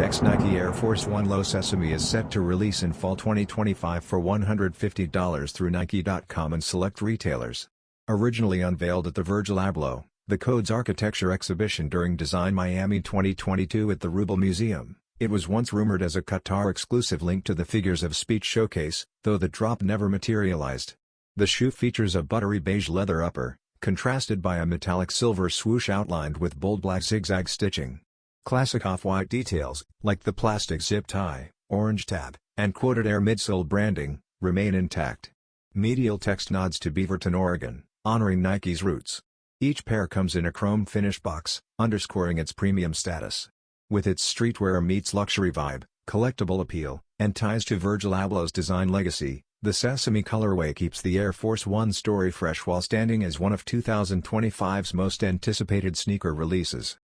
Next, Nike Air Force 1 Low Sesame is set to release in fall 2025 for $150 through Nike.com and select retailers. Originally unveiled at the Virgil Abloh, the Code's architecture exhibition during Design Miami 2022 at the Rubell Museum, it was once rumored as a Qatar-exclusive link to the Figures of Speech showcase, though the drop never materialized. The shoe features a buttery beige leather upper, contrasted by a metallic silver swoosh outlined with bold black zigzag stitching. Classic off-white details, like the plastic zip tie, orange tab, and quoted Air midsole branding, remain intact. Medial text nods to Beaverton, Oregon, honoring Nike's roots. Each pair comes in a chrome-finished box, underscoring its premium status. With its streetwear-meets-luxury vibe, collectible appeal, and ties to Virgil Abloh's design legacy, the Sesame colorway keeps the Air Force 1 story fresh while standing as one of 2025's most anticipated sneaker releases.